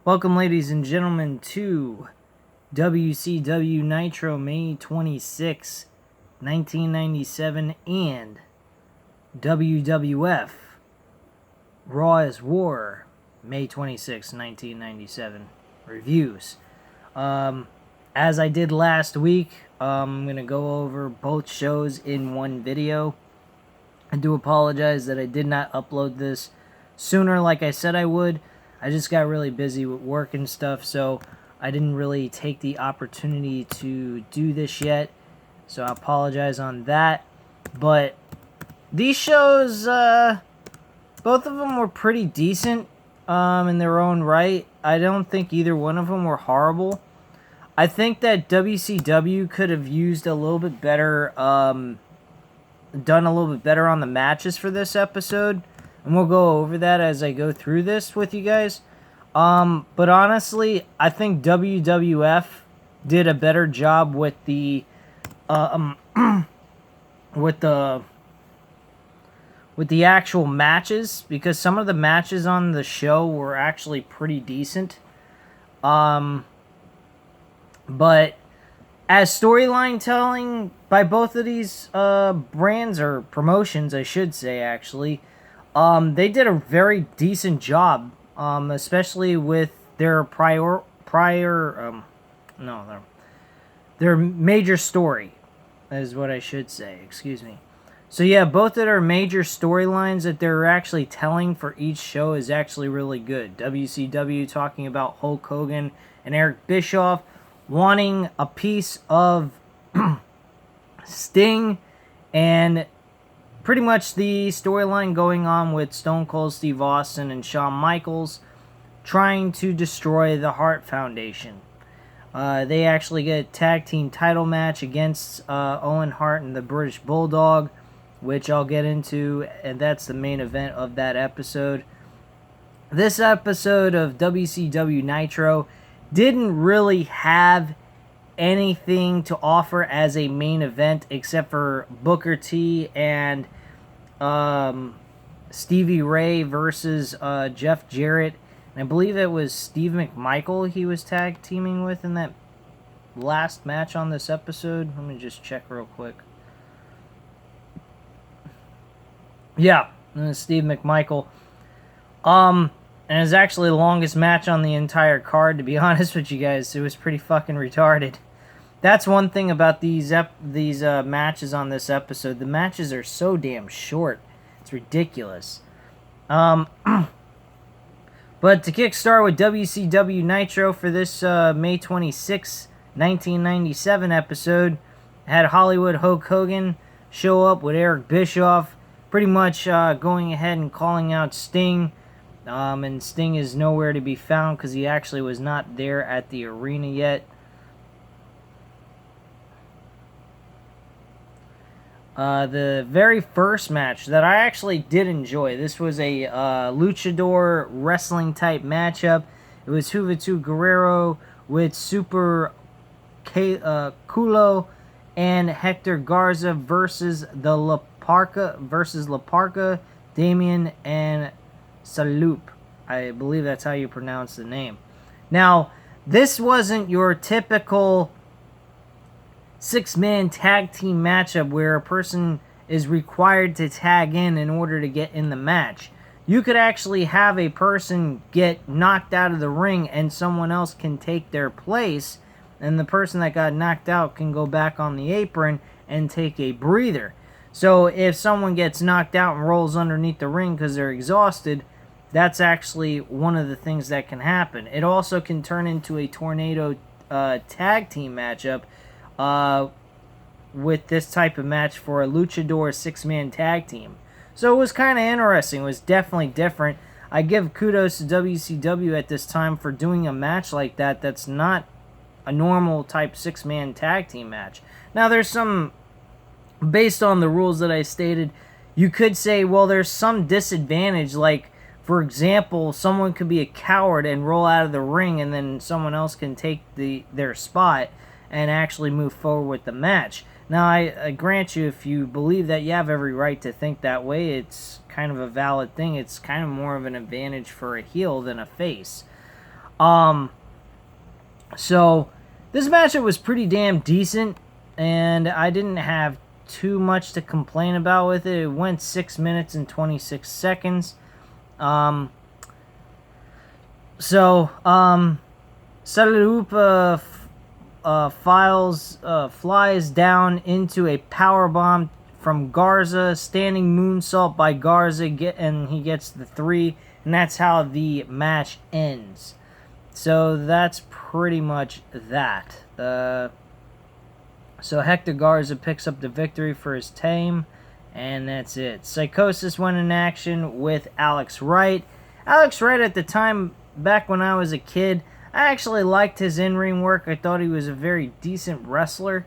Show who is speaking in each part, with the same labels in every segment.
Speaker 1: Welcome, ladies and gentlemen, to WCW Nitro May 26, 1997, and WWF Raw is War May 26, 1997 reviews. As I did last week, I'm going to go over both shows in one video. I do apologize that I did not upload this sooner like I said I would. I just got really busy with work and stuff, so I didn't really take the opportunity to do this yet. So I apologize on that. But these shows, both of them were pretty decent in their own right. I don't think either one of them were horrible. I think that WCW could have used a little bit better, done a little bit better on the matches for this episode. And we'll go over that as I go through this with you guys. But honestly, I think WWF did a better job with the, with the actual matches, because some of the matches on the show were actually pretty decent. But as storyline telling by both of these brands, or promotions, I should say, actually, they did a very decent job, especially with their their major story, is what I should say, excuse me. So yeah, both of their major storylines that they're actually telling for each show is actually really good. WCW talking about Hulk Hogan and Eric Bischoff wanting a piece of Sting, and pretty much the storyline going on with Stone Cold Steve Austin and Shawn Michaels trying to destroy the Hart Foundation. They actually get a tag team title match against Owen Hart and the British Bulldog, which I'll get into, and that's the main event of that episode. This episode of WCW Nitro didn't really have anything to offer as a main event except for Booker T and Stevie Ray versus Jeff Jarrett. And I believe it was Steve McMichael he was tag teaming with in that last match on this episode. Let me just check real quick. Yeah, Steve McMichael. And it's actually the longest match on the entire card, to be honest with you guys. It was pretty fucking retarded. That's one thing about these matches on this episode. The matches are so damn short. It's ridiculous. But to kickstart with WCW Nitro for this May 26, 1997 episode, had Hollywood Hulk Hogan show up with Eric Bischoff, pretty much going ahead and calling out Sting. And Sting is nowhere to be found because he actually was not there at the arena yet. The very first match that I actually did enjoy, this was a luchador wrestling type matchup. It was Juventud Guerrero with Super Culo and Hector Garza versus La Parca, Damien and Salup. I believe that's how you pronounce the name. Now, this wasn't your typical six-man tag team matchup where a person is required to tag in order to get in the match. You could actually have a person get knocked out of the ring and someone else can take their place, and the person that got knocked out can go back on the apron and take a breather. So if someone gets knocked out and rolls underneath the ring because they're exhausted, that's actually one of the things that can happen. It also can turn into a tornado tag team matchup with this type of match for a luchador six-man tag team. So it was kind of interesting. It was definitely different. I give kudos to WCW at this time for doing a match like that that's not a normal type six-man tag team match. Now there's some, based on the rules that I stated, you could say, well, there's some disadvantage, like, for example, someone could be a coward and roll out of the ring and then someone else can take their spot and actually move forward with the match. Now, I grant you, if you believe that, you have every right to think that way. It's kind of a valid thing. It's kind of more of an advantage for a heel than a face. So this matchup was pretty damn decent, and I didn't have too much to complain about with it. It went 6 minutes and 26 seconds. Satalupa flies down into a powerbomb from Garza, standing moonsault by Garza, and he gets the 3, and that's how the match ends. So that's pretty much that. So Hector Garza picks up the victory for his team, and that's it. Psychosis went in action with Alex Wright. Alex Wright, at the time, back when I was a kid, I actually liked his in-ring work. I thought he was a very decent wrestler.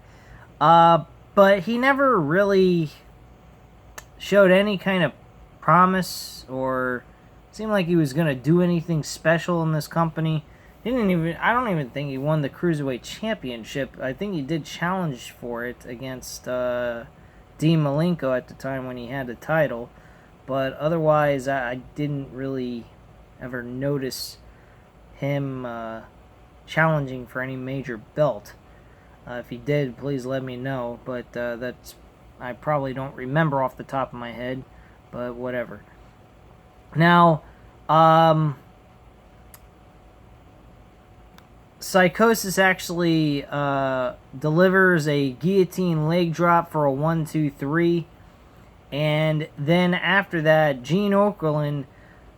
Speaker 1: But he never really showed any kind of promise or seemed like he was going to do anything special in this company. I don't even think he won the Cruiserweight Championship. I think he did challenge for it against Dean Malenko at the time when he had the title. But otherwise, I didn't really ever notice him challenging for any major belt. If he did, please let me know. But I probably don't remember off the top of my head. But whatever. Now, Psychosis actually delivers a guillotine leg drop for a 1-2-3. And then after that, Gene Okerlund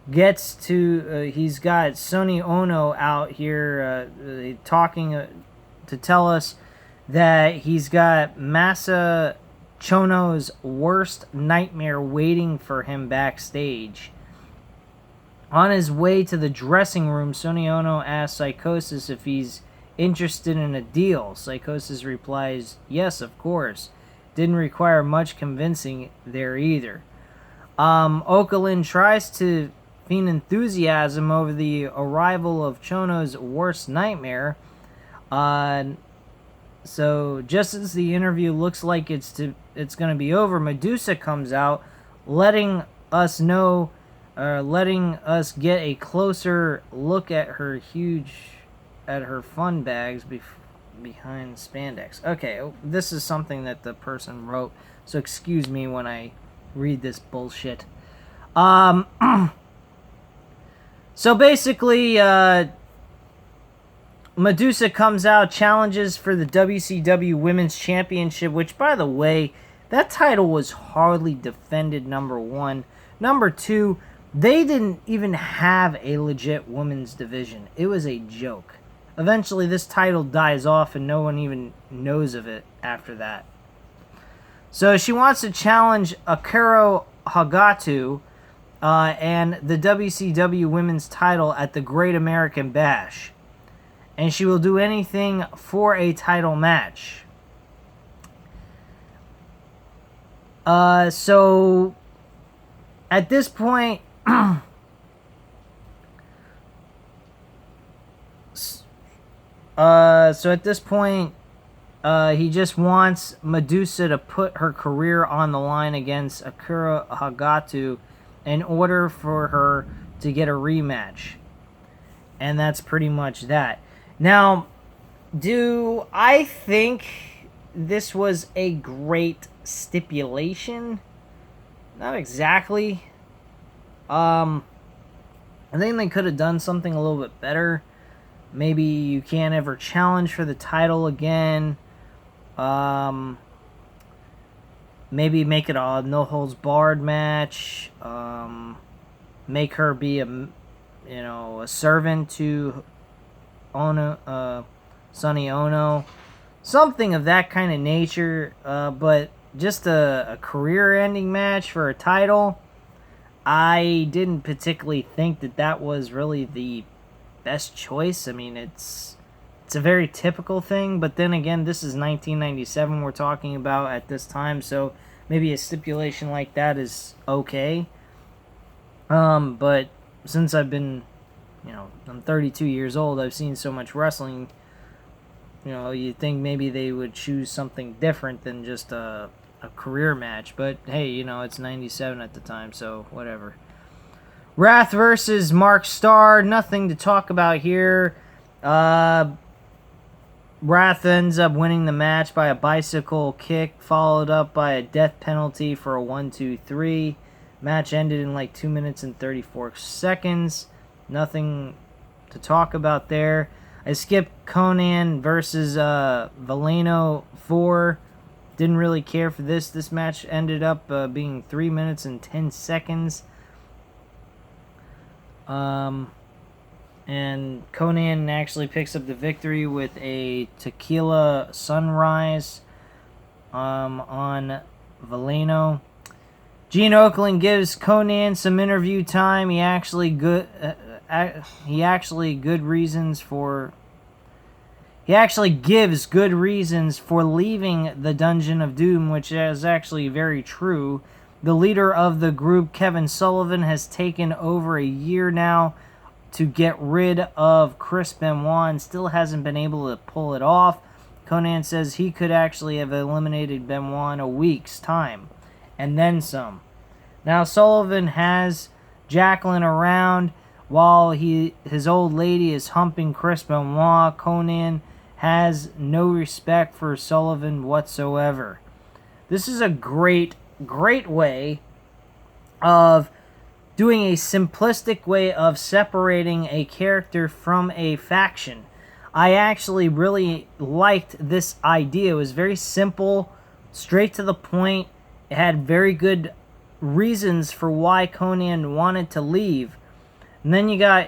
Speaker 1: gets to... he's got Sonny Ono out here talking to tell us that he's got Masa Chono's worst nightmare waiting for him backstage. On his way to the dressing room, Sonny Ono asks Psychosis if he's interested in a deal. Psychosis replies, yes, of course. Didn't require much convincing there either. Okerlund tries to feign enthusiasm over the arrival of Chono's worst nightmare. So just as the interview looks like it's going to be over, Medusa comes out, letting us get a closer look at her fun bags behind spandex. Okay, this is something that the person wrote, so excuse me when I read this bullshit. So basically, Medusa comes out, challenges for the WCW Women's Championship, which, by the way, that title was hardly defended, number one. Number two, they didn't even have a legit women's division. It was a joke. Eventually, this title dies off and no one even knows of it after that. So she wants to challenge Akira Hagatu and the WCW Women's title at the Great American Bash. And she will do anything for a title match. So at this point, he just wants Medusa to put her career on the line against Akira Hagatu in order for her to get a rematch. And that's pretty much that. Now, do I think this was a great stipulation? Not exactly. I think they could have done something a little bit better. Maybe you can't ever challenge for the title again. Maybe make it a no-holds-barred match. Make her be a servant to Sonny Ono. Something of that kind of nature. But just a career-ending match for a title, I didn't particularly think that was really the best choice. I mean, it's a very typical thing, but then again, this is 1997 we're talking about at this time, so maybe a stipulation like that is okay. But since I've been, I'm 32 years old, I've seen so much wrestling, you'd think maybe they would choose something different than just a career match, but hey, it's 97 at the time, so whatever. Wrath versus Mark Starr. Nothing to talk about here. Wrath ends up winning the match by a bicycle kick, followed up by a death penalty for a 1-2-3. Match ended in like 2 minutes and 34 seconds. Nothing to talk about there. I skipped Conan versus Valeno 4. Didn't really care for this. This match ended up being 3 minutes and 10 seconds. And Conan actually picks up the victory with a tequila sunrise on Valeno. Gene Okerlund gives Conan some interview time. He actually gives good reasons for leaving the Dungeon of Doom, which is actually very true. The leader of the group, Kevin Sullivan, has taken over a year now to get rid of Chris Benoit and still hasn't been able to pull it off. Conan says he could actually have eliminated Benoit in a week's time, and then some. Now Sullivan has Jacqueline around while his old lady is humping Chris Benoit. Conan has no respect for Sullivan whatsoever. This is a great way of doing a simplistic way of separating a character from a faction. I actually really liked this idea. It was very simple, straight to the point. It had very good reasons for why Conan wanted to leave. And then you got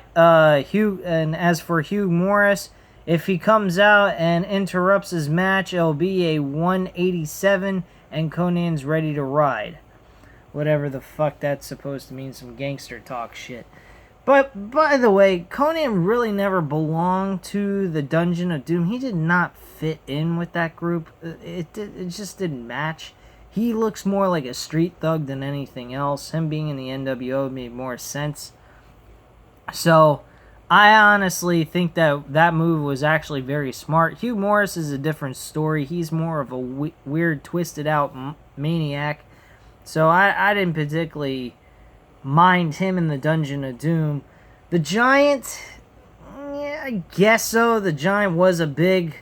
Speaker 1: Hugh, and as for Hugh Morris, if he comes out and interrupts his match, it'll be a 187 and Conan's ready to ride. Whatever the fuck that's supposed to mean, some gangster talk shit. But, by the way, Conan really never belonged to the Dungeon of Doom. He did not fit in with that group. It just didn't match. He looks more like a street thug than anything else. Him being in the NWO made more sense. So, I honestly think that move was actually very smart. Hugh Morris is a different story. He's more of a weird, twisted out maniac. So I didn't particularly mind him in the Dungeon of Doom. The Giant, yeah, I guess so. The Giant was a big,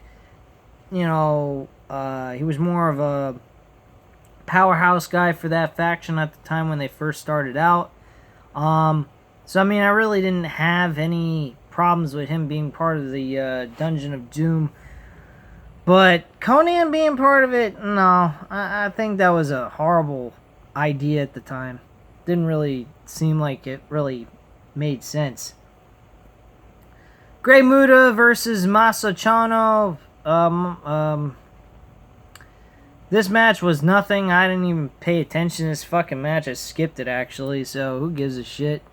Speaker 1: he was more of a powerhouse guy for that faction at the time when they first started out. So, I mean, I really didn't have any problems with him being part of the Dungeon of Doom. But Conan being part of it, no. I think that was a horrible idea at the time. Didn't really seem like it really made sense. Great Muta versus Masachano. This match was nothing. I didn't even pay attention to this fucking match. I skipped it, actually, so who gives a shit?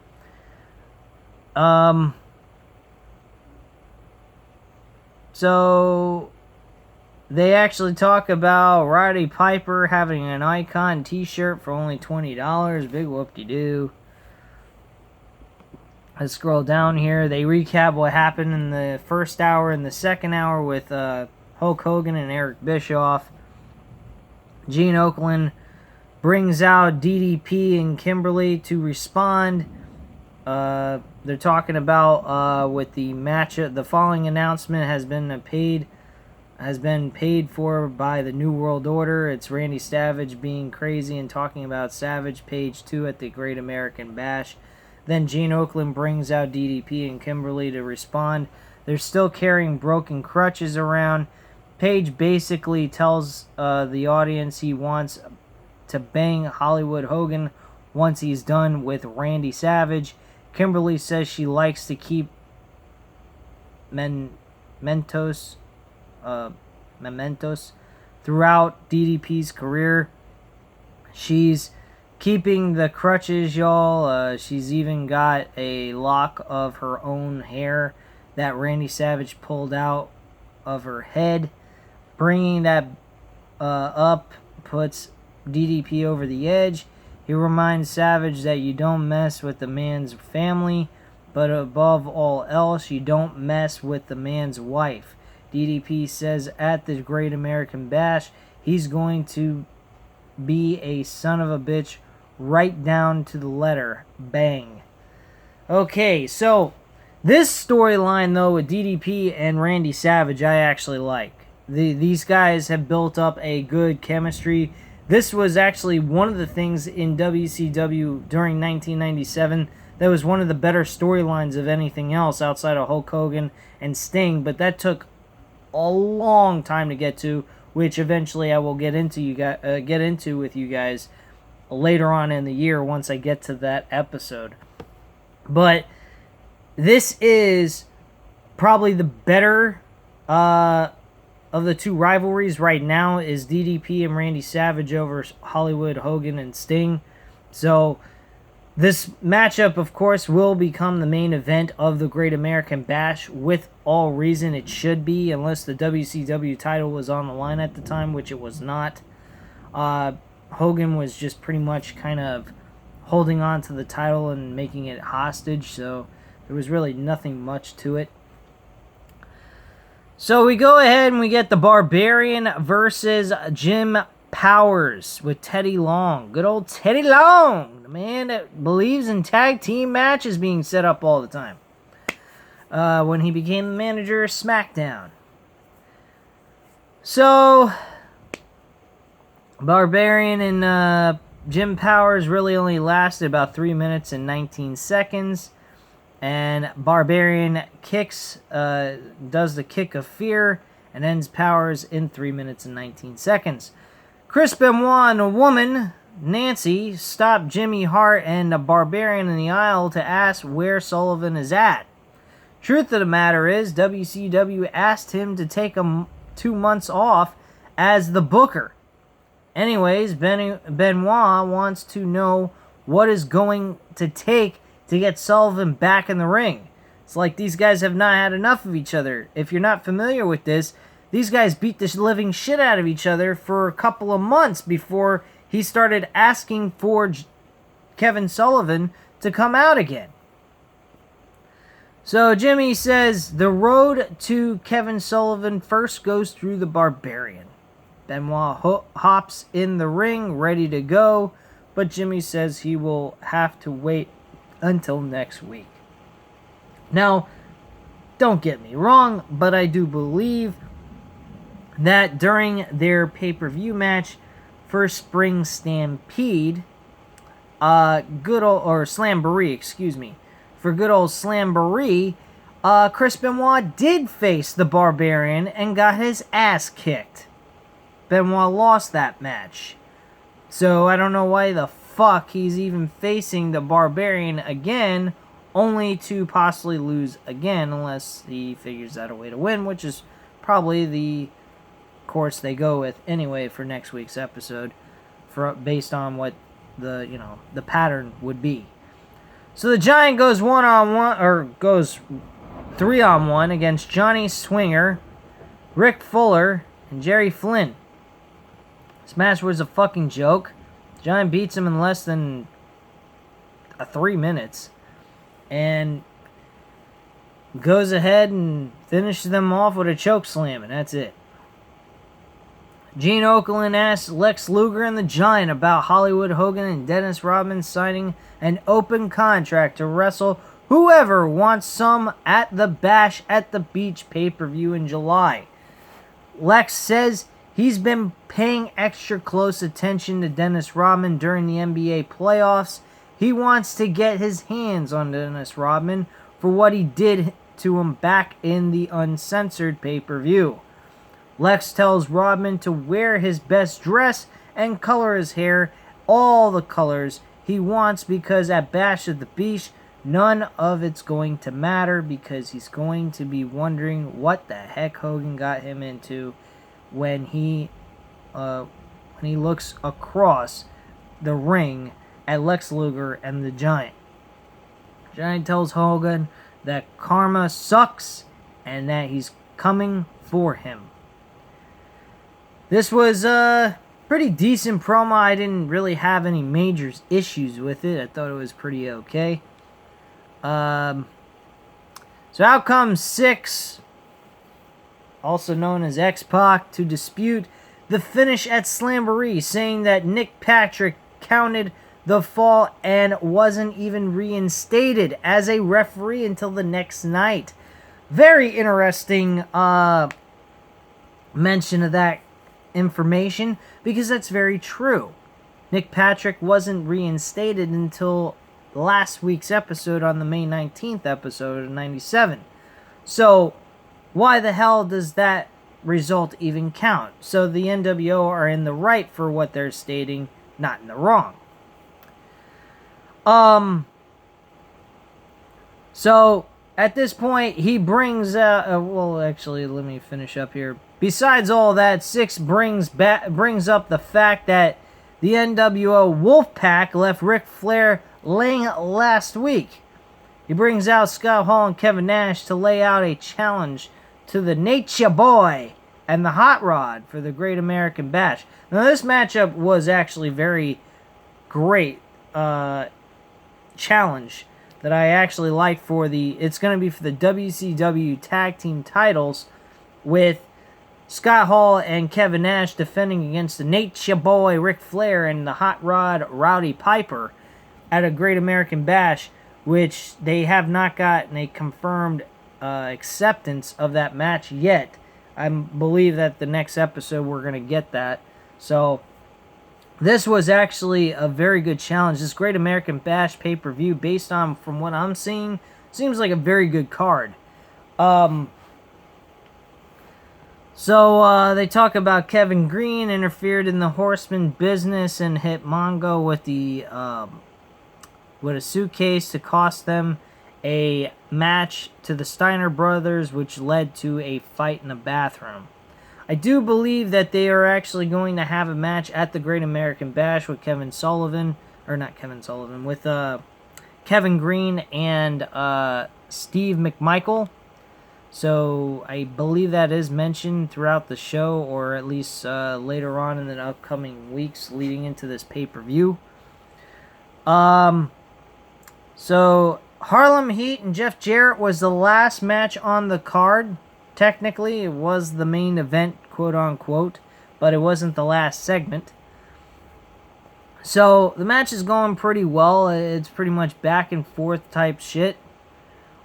Speaker 1: So they actually talk about Roddy Piper having an Icon t-shirt for only $20. Big whoop-de-doo. Let's scroll down here. They recap what happened in the first hour and the second hour with Hulk Hogan and Eric Bischoff. Gene Okerlund brings out DDP and Kimberly to respond. They're talking about with the match. The following announcement has been paid for by the New World Order. It's Randy Savage being crazy and talking about Savage, page 2 at the Great American Bash. Then Gene Okerlund brings out DDP and Kimberly to respond. They're still carrying broken crutches around. Page basically tells the audience he wants to bang Hollywood Hogan once he's done with Randy Savage. Kimberly says she likes to keep mementos throughout DDP's career. She's keeping the crutches, y'all. She's even got a lock of her own hair that Randy Savage pulled out of her head. Bringing that up puts DDP over the edge. He reminds Savage that you don't mess with the man's family, but above all else, you don't mess with the man's wife. DDP says at the Great American Bash, he's going to be a son of a bitch right down to the letter. Bang. Okay, so this storyline, though, with DDP and Randy Savage, I actually like. These guys have built up a good chemistry. This was actually one of the things in WCW during 1997 that was one of the better storylines of anything else outside of Hulk Hogan and Sting, but that took a long time to get to, which eventually I will get into with you guys later on in the year once I get to that episode. But this is probably the better of the two rivalries right now is DDP and Randy Savage over Hollywood Hogan and Sting. So this matchup, of course, will become the main event of the Great American Bash. With all reason, it should be, unless the WCW title was on the line at the time, which it was not. Hogan was just pretty much kind of holding on to the title and making it hostage, so there was really nothing much to it. So we go ahead and we get the Barbarian versus Jim Powers with Teddy Long. Good old Teddy Long, the man that believes in tag team matches being set up all the time. When he became the manager of SmackDown. So Barbarian and Jim Powers really only lasted about 3 minutes and 19 seconds. And Barbarian does the kick of fear and ends Powers in 3 minutes and 19 seconds. Chris Benoit and a woman, Nancy, stopped Jimmy Hart and the Barbarian in the aisle to ask where Sullivan is at. Truth of the matter is, WCW asked him to take 2 months off as the booker. Anyways, Benoit wants to know what is going to take to get Sullivan back in the ring. It's like these guys have not had enough of each other. If you're not familiar with this, these guys beat the living shit out of each other for a couple of months before he started asking for Kevin Sullivan to come out again. So Jimmy says the road to Kevin Sullivan first goes through the Barbarian. Benoit hops in the ring, ready to go, but Jimmy says he will have to wait until next week. Now, don't get me wrong, but I do believe that during their pay-per-view match for Spring Stampede, Slamboree, excuse me, for good old Slamboree, Chris Benoit did face the Barbarian and got his ass kicked. Benoit lost that match. So I don't know why the fuck he's even facing the Barbarian again, only to possibly lose again, unless he figures out a way to win, which is probably the course they go with anyway for next week's episode, based on what the pattern would be. So the Giant goes 1-on-1, or goes 3-on-1 against Johnny Swinger, Rick Fuller, and Jerry Flynn. This match was a fucking joke. Giant beats him in less than 3 minutes and goes ahead and finishes them off with a choke slam, and that's it. Gene Okerlund asks Lex Luger and the Giant about Hollywood Hogan and Dennis Rodman signing an open contract to wrestle whoever wants some at the Bash at the Beach pay-per-view in July. Lex says he's been paying extra close attention to Dennis Rodman during the NBA playoffs. He wants to get his hands on Dennis Rodman for what he did to him back in the Uncensored pay-per-view. Lex tells Rodman to wear his best dress and color his hair all the colors he wants because at Bash at the Beach, none of it's going to matter because he's going to be wondering what the heck Hogan got him into when he looks across the ring at Lex Luger and the Giant. Giant tells Hogan that karma sucks and that he's coming for him. This was a pretty decent promo. I didn't really have any major issues with it. I thought it was pretty okay. So out comes Six, also known as X-Pac, to dispute the finish at Slamboree, saying that Nick Patrick counted the fall and wasn't even reinstated as a referee until the next night. Very interesting mention of that information, because that's very true. Nick Patrick wasn't reinstated until last week's episode, on the May 19th episode of 97. So why the hell does that result even count? So the NWO are in the right for what they're stating, not in the wrong. So at this point, he brings well, actually, let me finish up here. Besides all that, Six brings up the fact that the NWO Wolfpack left Ric Flair laying last week. He brings out Scott Hall and Kevin Nash to lay out a challenge to the Nature Boy and the Hot Rod for the Great American Bash. Now, this matchup was actually very great challenge that I actually like for it's going to be for the WCW Tag Team titles, with Scott Hall and Kevin Nash defending against the Nature Boy Ric Flair and the Hot Rod Rowdy Piper at a Great American Bash, which they have not gotten a confirmed acceptance of that match yet. I believe that the next episode we're going to get that. So this was actually a very good challenge. This Great American Bash pay-per-view, based on from what I'm seeing, seems like a very good card. So they talk about Kevin Green interfered in the Horseman business and hit Mongo with a suitcase to cost them a match to the Steiner brothers, which led to a fight in the bathroom. I do believe that they are actually going to have a match at the Great American Bash with Kevin Green and Steve McMichael. So I believe that is mentioned throughout the show, or at least later on in the upcoming weeks leading into this pay-per-view. So Harlem Heat and Jeff Jarrett was the last match on the card. Technically, it was the main event, quote-unquote, but it wasn't the last segment. So the match is going pretty well. It's pretty much back and forth type shit.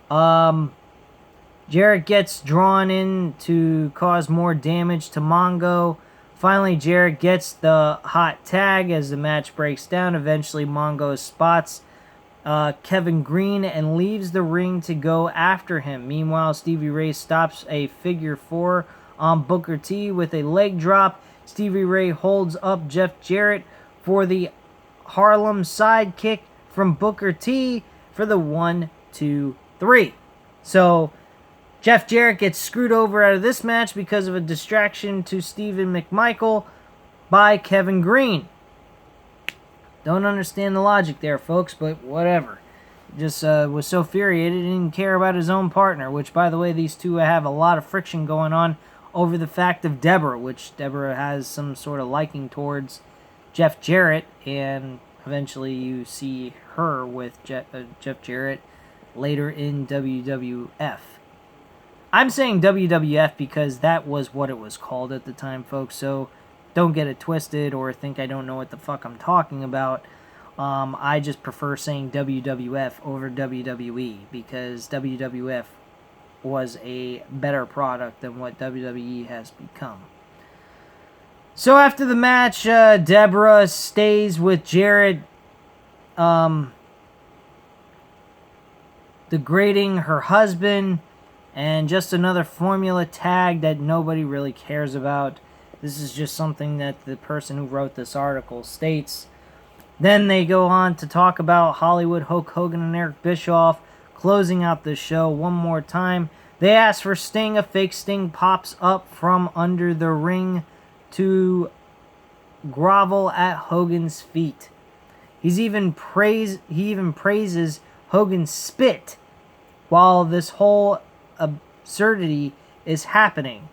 Speaker 1: Jarrett gets drawn in to cause more damage to Mongo. Finally, Jarrett gets the hot tag as the match breaks down. Eventually, Mongo spots Kevin Green and leaves the ring to go after him. Meanwhile, Stevie Ray stops a figure four on Booker T with a leg drop. Stevie Ray holds up Jeff Jarrett for the Harlem sidekick from Booker T for the 1, 2, 3. So Jeff Jarrett gets screwed over out of this match because of a distraction to Stephen McMichael by Kevin Green. Don't understand the logic there, folks, but whatever. Just was so infuriated he didn't care about his own partner, which, by the way, these two have a lot of friction going on over the fact of Deborah, which Deborah has some sort of liking towards Jeff Jarrett, and eventually you see her with Jeff Jarrett later in WWF. I'm saying WWF because that was what it was called at the time, folks, so don't get it twisted or think I don't know what the fuck I'm talking about. I just prefer saying WWF over WWE because WWF was a better product than what WWE has become. So after the match, Deborah stays with Jarrett, degrading her husband, and just another formula tag that nobody really cares about. This is just something that the person who wrote this article states. Then they go on to talk about Hollywood, Hulk Hogan, and Eric Bischoff, closing out the show one more time. They ask for Sting. A fake Sting pops up from under the ring to grovel at Hogan's feet. He even praises Hogan's spit while this whole absurdity is happening.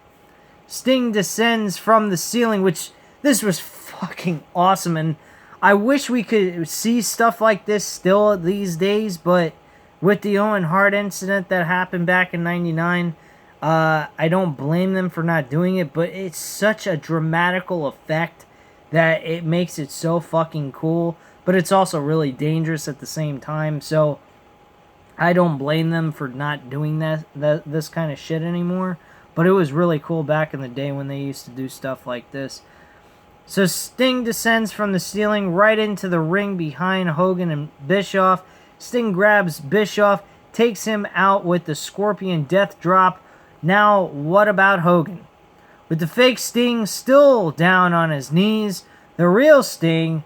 Speaker 1: Sting descends from the ceiling, which this was fucking awesome, and I wish we could see stuff like this still these days, but with the Owen Hart incident that happened back in 99, I don't blame them for not doing it, but it's such a dramatical effect that it makes it so fucking cool. but it's also really dangerous at the same time. So I don't blame them for not doing this kind of shit anymore. But it was really cool back in the day when they used to do stuff like this. So Sting descends from the ceiling right into the ring behind Hogan and Bischoff. Sting grabs Bischoff, takes him out with the Scorpion Death Drop. Now, what about Hogan? With the fake Sting still down on his knees, the real Sting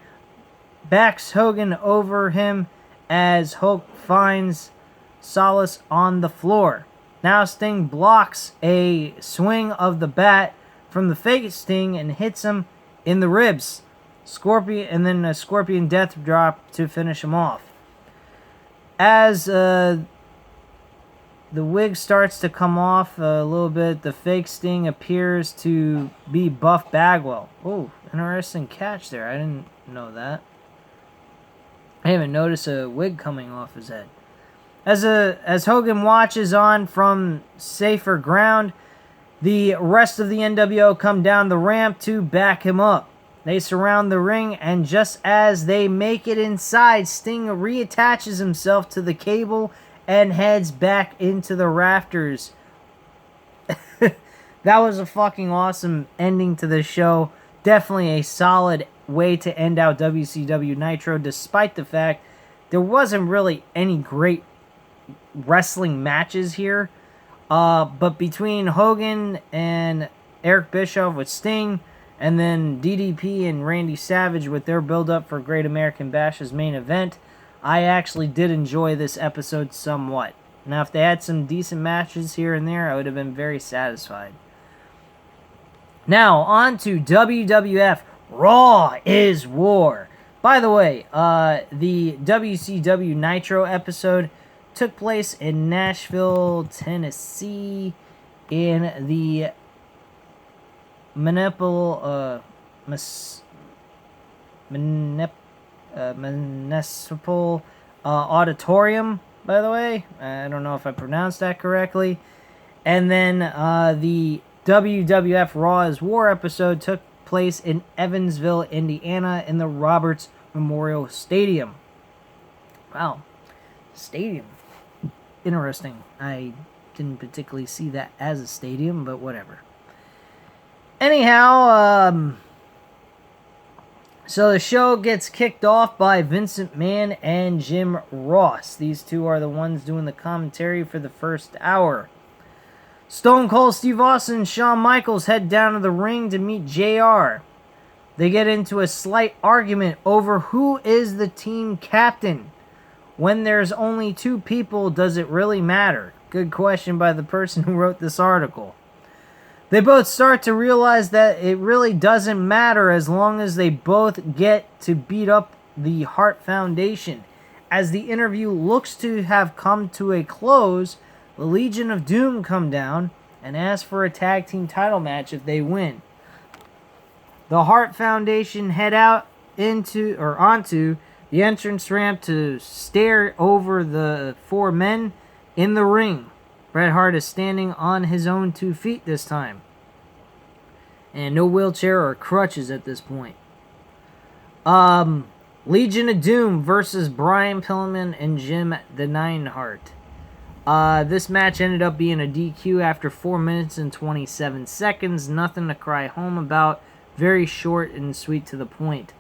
Speaker 1: backs Hogan over him as Hulk finds solace on the floor. Now Sting blocks a swing of the bat from the fake Sting and hits him in the ribs. And then a Scorpion Death Drop to finish him off. As the wig starts to come off a little bit, the fake Sting appears to be Buff Bagwell. Oh, interesting catch there. I didn't know that. I haven't noticed a wig coming off his head. As Hogan watches on from safer ground, the rest of the NWO come down the ramp to back him up. They surround the ring, and just as they make it inside, Sting reattaches himself to the cable and heads back into the rafters. That was a fucking awesome ending to the show. Definitely a solid way to end out WCW Nitro, despite the fact there wasn't really any great wrestling matches here. But between Hogan and Eric Bischoff with Sting, and then DDP and Randy Savage with their build-up for Great American Bash's main event, I actually did enjoy this episode somewhat. Now, if they had some decent matches here and there, I would have been very satisfied. Now, on to WWF Raw is War. By the way, the WCW Nitro episode took place in Nashville, Tennessee, in the municipal auditorium, by the way. I don't know if I pronounced that correctly. And then the WWF Raw is War episode took place in Evansville, Indiana, in the Roberts Memorial Stadium. Wow. Stadium. Interesting. I didn't particularly see that as a stadium, but whatever. Anyhow, so the show gets kicked off by Vincent Mann and Jim Ross. These two are the ones doing the commentary for the first hour. Stone Cold Steve Austin and Shawn Michaels head down to the ring to meet JR. They get into a slight argument over who is the team captain. When there's only two people, does it really matter? Good question by the person who wrote this article. They both start to realize that it really doesn't matter as long as they both get to beat up the Hart Foundation. As the interview looks to have come to a close, the Legion of Doom come down and ask for a tag team title match if they win. The Hart Foundation head out onto the entrance ramp to stare over the four men in the ring. Bret Hart is standing on his own 2 feet this time. And no wheelchair or crutches at this point. Legion of Doom versus Brian Pillman and Jim the Neidhart. This match ended up being a DQ after 4 minutes and 27 seconds. Nothing to cry home about. Very short and sweet to the point.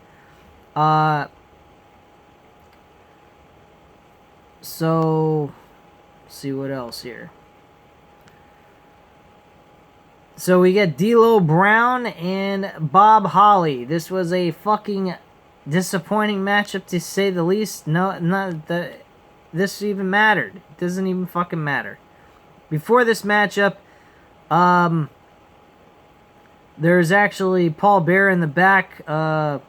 Speaker 1: So, let's see what else here. So we get D'Lo Brown and Bob Holly. This was a fucking disappointing matchup to say the least. No, not that this even mattered. It doesn't even fucking matter. Before this matchup, there's actually Paul Bearer in the back, and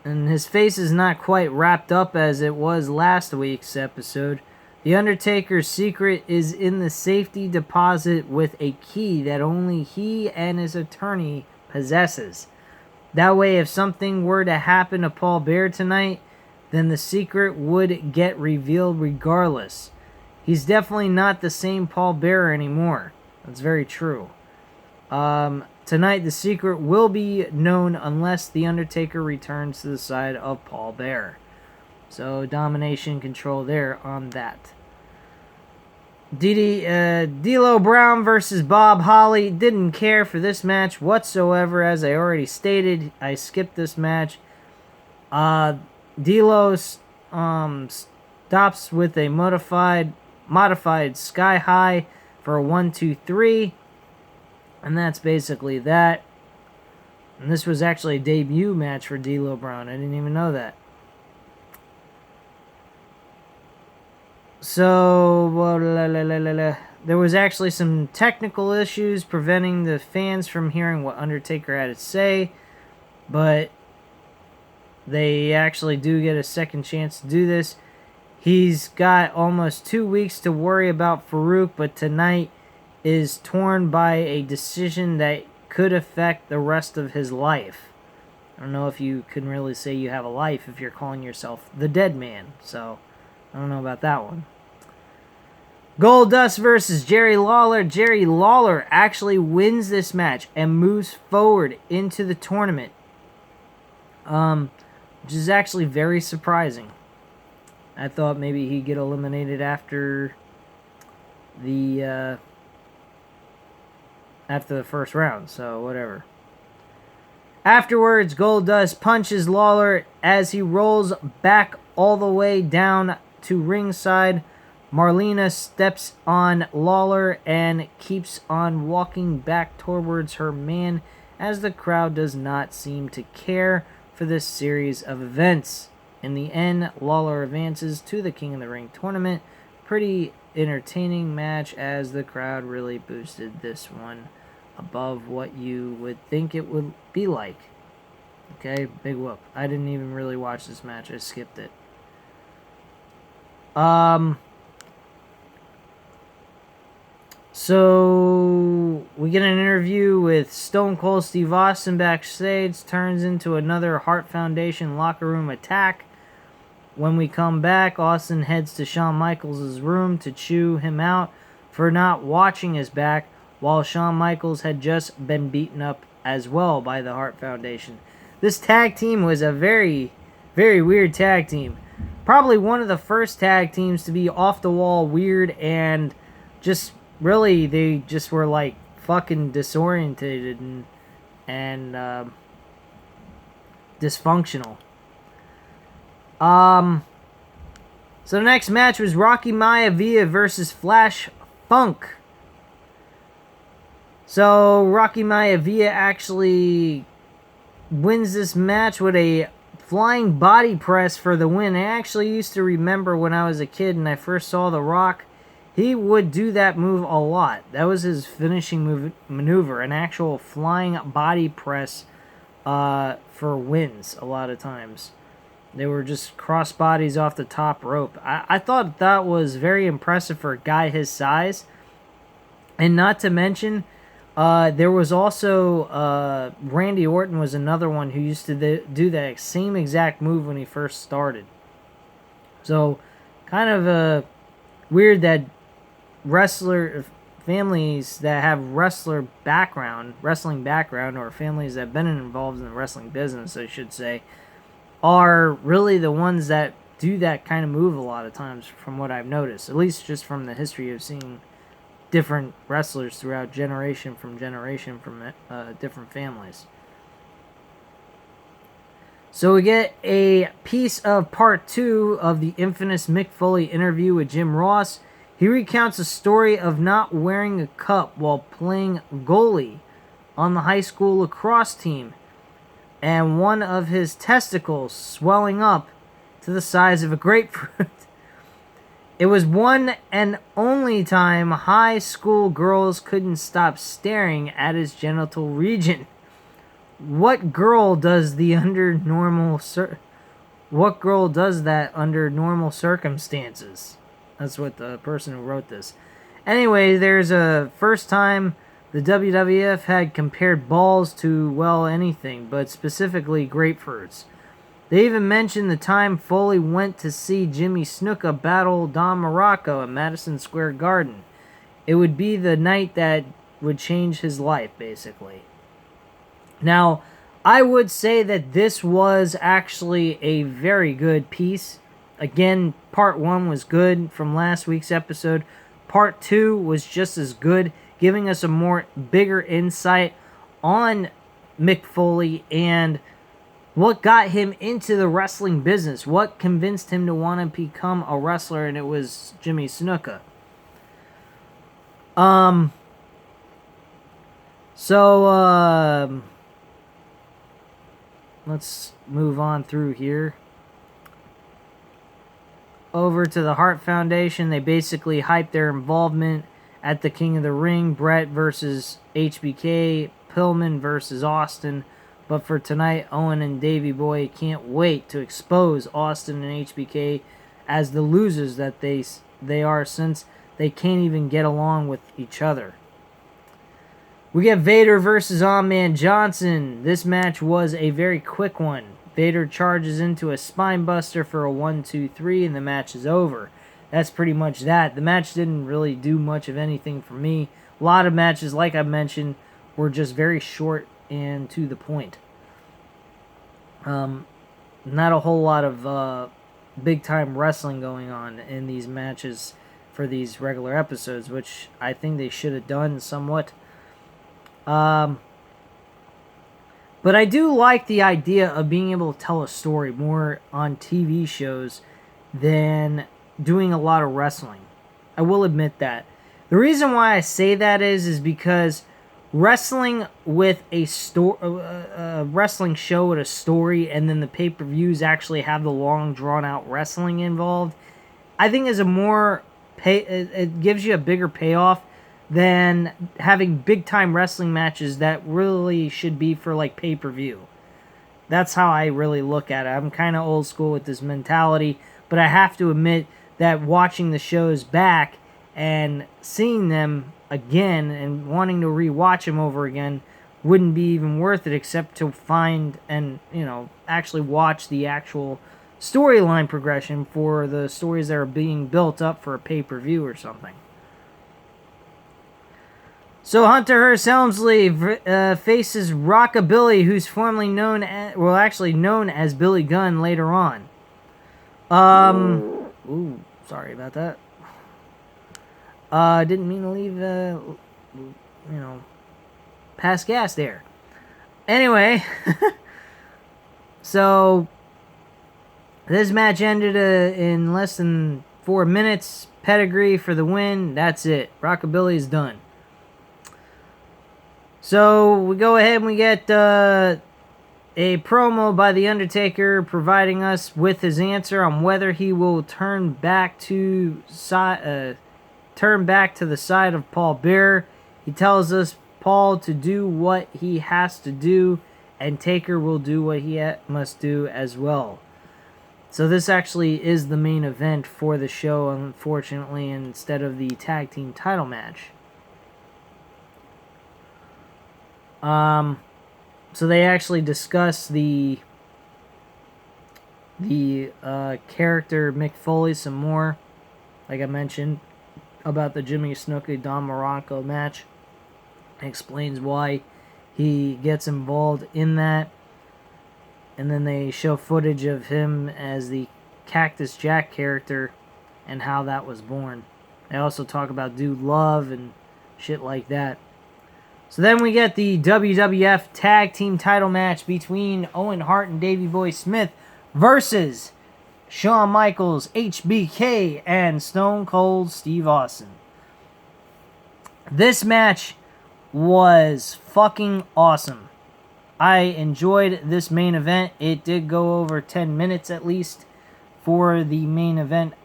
Speaker 1: his face is not quite wrapped up as it was last week's episode. The Undertaker's secret is in the safety deposit with a key that only he and his attorney possesses. That way, if something were to happen to Paul Bearer tonight, then the secret would get revealed regardless. He's definitely not the same Paul Bearer anymore. That's very true. To tonight the secret will be known unless The Undertaker returns to the side of Paul Bearer. So domination control there on that. D'Lo Brown versus Bob Holly. Didn't care for this match whatsoever. As I already stated, I skipped this match. D'Lo stops with a modified Sky High for a 1-2-3. And that's basically that. And this was actually a debut match for D'Lo Brown. I didn't even know that. So, there was actually some technical issues preventing the fans from hearing what Undertaker had to say. But they actually do get a second chance to do this. He's got almost 2 weeks to worry about Farouk, but tonight is torn by a decision that could affect the rest of his life. I don't know if you can really say you have a life if you're calling yourself the dead man. So, I don't know about that one. Goldust versus Jerry Lawler. Jerry Lawler actually wins this match and moves forward into the tournament. Which is actually very surprising. I thought maybe he'd get eliminated after the first round, so whatever. Afterwards, Goldust punches Lawler as he rolls back all the way down to ringside. Marlena steps on Lawler and keeps on walking back towards her man as the crowd does not seem to care for this series of events. In the end, Lawler advances to the King of the Ring tournament. Pretty entertaining match as the crowd really boosted this one above what you would think it would be like. Okay, big whoop. I didn't even really watch this match. I skipped it. So we get an interview with Stone Cold Steve Austin backstage. Turns into another Hart Foundation locker room attack. When we come back, Austin heads to Shawn Michaels' room to chew him out for not watching his back, while Shawn Michaels had just been beaten up as well by the Hart Foundation. This tag team was a very, very weird tag team. Probably one of the first tag teams to be off the wall weird and just really, they just were like fucking disorientated and dysfunctional. So the next match was Rocky Maivia versus Flash Funk. So Rocky Maivia actually wins this match with a flying body press for the win. I actually used to remember when I was a kid and I first saw The Rock, he would do that move a lot. That was his finishing maneuver, an actual flying body press for wins a lot of times. They were just cross bodies off the top rope. I thought that was very impressive for a guy his size. And not to mention, there was also Randy Orton was another one who used to do that same exact move when he first started. So, kind of weird that wrestler families that have wrestling background, or families that have been involved in the wrestling business, I should say, are really the ones that do that kind of move a lot of times, from what I've noticed. At least just from the history of seeing different wrestlers throughout generation from different families. So we get a piece of part 2 of the infamous Mick Foley interview with Jim Ross. He recounts a story of not wearing a cup while playing goalie on the high school lacrosse team, and one of his testicles swelling up to the size of a grapefruit. It was one and only time high school girls couldn't stop staring at his genital region. What girl does that under normal circumstances? That's what the person who wrote this. Anyway, there's a first time the WWF had compared balls to, well, anything, but specifically grapefruits. They even mentioned the time Foley went to see Jimmy Snuka battle Don Morocco at Madison Square Garden. It would be the night that would change his life, basically. Now, I would say that this was actually a very good piece. Again, part 1 was good from last week's episode. Part 2 was just as good, giving us a more bigger insight on Mick Foley and what got him into the wrestling business, what convinced him to want to become a wrestler, and it was Jimmy Snuka. Let's move on through here. Over to the Hart Foundation, they basically hyped their involvement at the King of the Ring, Brett versus HBK, Pillman versus Austin. But for tonight, Owen and Davey Boy can't wait to expose Austin and HBK as the losers that they are, since they can't even get along with each other. We get Vader versus On-Man Johnson. This match was a very quick one. Vader charges into a spine buster for a 1-2-3, and the match is over. That's pretty much that. The match didn't really do much of anything for me. A lot of matches, like I mentioned, were just very short and to the point. Not a whole lot of big-time wrestling going on in these matches for these regular episodes, which I think they should have done somewhat. But I do like the idea of being able to tell a story more on TV shows than doing a lot of wrestling. I will admit that. The reason why I say that is because wrestling with a wrestling show with a story, and then the pay-per-views actually have the long, drawn-out wrestling involved, I think is a more it gives you a bigger payoff than having big-time wrestling matches that really should be for, like, pay-per-view. That's how I really look at it. I'm kind of old school with this mentality, but I have to admit that watching the shows back and seeing them again and wanting to rewatch them over again wouldn't be even worth it, except to find and, actually watch the actual storyline progression for the stories that are being built up for a pay-per-view or something. So Hunter Hearst Helmsley faces Rockabilly, who's formerly known as Billy Gunn later on. Ooh, sorry about that. Didn't mean to leave, past gas there. Anyway, so this match ended in less than 4 minutes. Pedigree for the win. That's it. Rockabilly is done. So we go ahead and we get a promo by The Undertaker providing us with his answer on whether he will turn back to the side of Paul Bearer. He tells us Paul to do what he has to do, and Taker will do what he must do as well. So this actually is the main event for the show, unfortunately, instead of the tag team title match. So they actually discuss the character Mick Foley some more, like I mentioned, about the Jimmy Snuka Don Morocco match. It explains why he gets involved in that. And then they show footage of him as the Cactus Jack character and how that was born. They also talk about Dude Love and shit like that. So then we get the WWF Tag Team title match between Owen Hart and Davey Boy Smith versus Shawn Michaels, HBK, and Stone Cold Steve Austin. This match was fucking awesome. I enjoyed this main event. It did go over 10 minutes at least for the main event,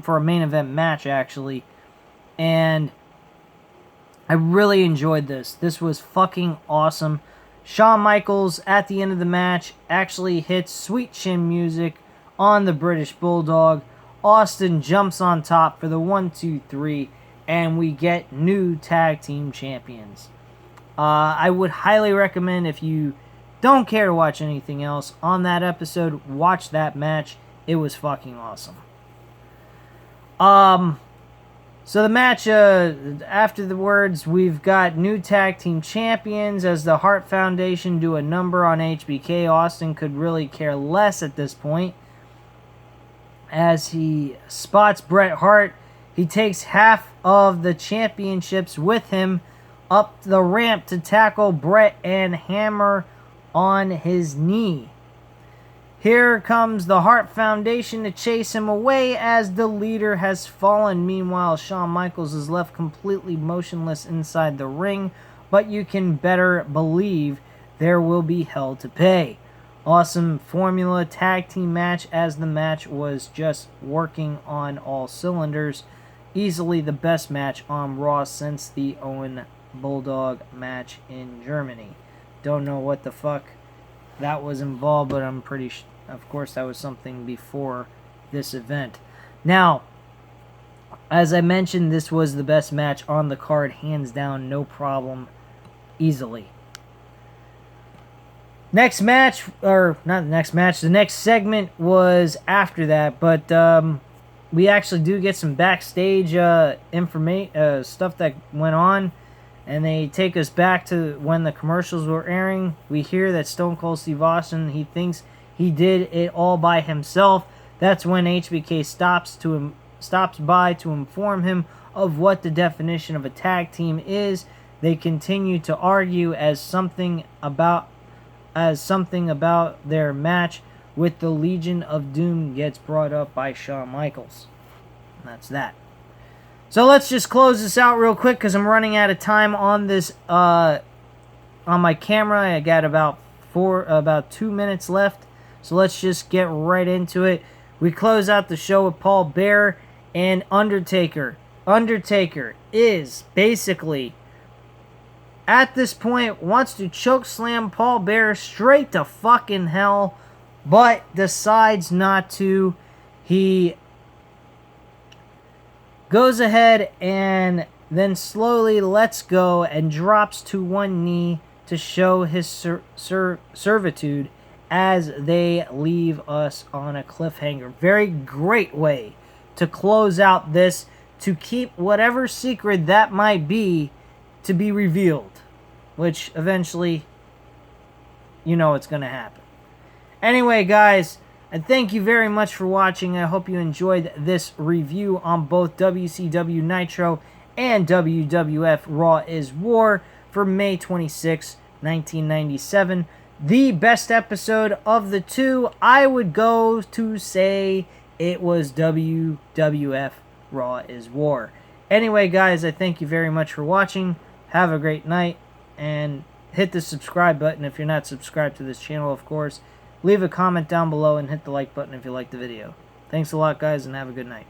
Speaker 1: for a main event match actually. And I really enjoyed this. This was fucking awesome. Shawn Michaels, at the end of the match, actually hits sweet chin music on the British Bulldog. Austin jumps on top for the 1-2-3, and we get new tag team champions. I would highly recommend, if you don't care to watch anything else on that episode, watch that match. It was fucking awesome. So the match, afterwards, we've got new tag team champions as the Hart Foundation do a number on HBK. Austin could really care less at this point. As he spots Bret Hart, he takes half of the championships with him up the ramp to tackle Bret and hammer on his knee. Here comes the Hart Foundation to chase him away as the leader has fallen. Meanwhile, Shawn Michaels is left completely motionless inside the ring, but you can better believe there will be hell to pay. Awesome formula tag team match as the match was just working on all cylinders. Easily the best match on Raw since the Owen Bulldog match in Germany. Don't know what the fuck that was involved, but I'm pretty sure, of course, that was something before this event. Now, as I mentioned, this was the best match on the card, hands down, no problem, easily. Next match, or not the next match, the next segment was after that, but we actually do get some backstage stuff that went on. And they take us back to when the commercials were airing. We hear that Stone Cold Steve Austin, he thinks he did it all by himself. That's when HBK stops by to inform him of what the definition of a tag team is. They continue to argue as something about their match with the Legion of Doom gets brought up by Shawn Michaels. And that's that. So let's just close this out real quick because I'm running out of time on this on my camera. I got about 2 minutes left. So let's just get right into it. We close out the show with Paul Bearer and Undertaker. Undertaker is basically at this point wants to choke slam Paul Bearer straight to fucking hell, but decides not to. He goes ahead and then slowly lets go and drops to one knee to show his servitude as they leave us on a cliffhanger. Very great way to close out this, to keep whatever secret that might be to be revealed, which eventually, you know, it's going to happen. Anyway, guys, and thank you very much for watching. I hope you enjoyed this review on both WCW Nitro and WWF Raw is War for May 26, 1997. The best episode of the two, I would go to say it was WWF Raw is War. Anyway, guys, I thank you very much for watching. Have a great night, and hit the subscribe button if you're not subscribed to this channel, of course. Leave a comment down below and hit the like button if you liked the video. Thanks a lot, guys, and have a good night.